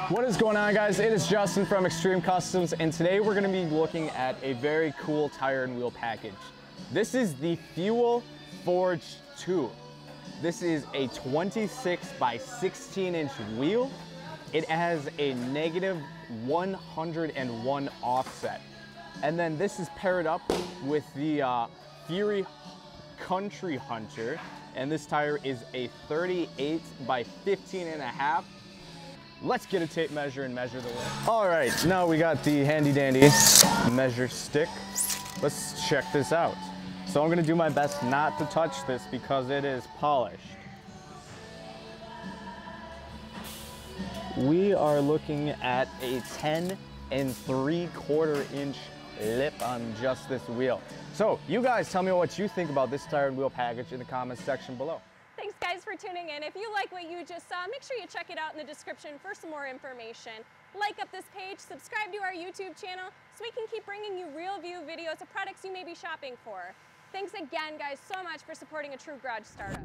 What is going on, guys? It is Justin from Extreme Customs, and today we're going to be looking at a very cool tire and wheel package. This is the Fuel Forge 2. This is a 26 by 16 inch wheel. It has a negative 101 offset. And then this is paired up with the Fury Country Hunter, and this tire is a 38 by 15 and a half. Let's get a tape measure and measure the width. All right, now we got the handy dandy measure stick. Let's check this out. So I'm gonna do my best not to touch this because it is polished. We are looking at a 10 3/4 inch lip on just this wheel. So you guys tell me what you think about this tire and wheel package in the comments section below. Thanks guys for tuning in. If you like what you just saw, make sure you check it out in the description for some more information. Like up this page, subscribe to our YouTube channel so we can keep bringing you real view videos of products you may be shopping for. Thanks again guys so much for supporting a true garage startup.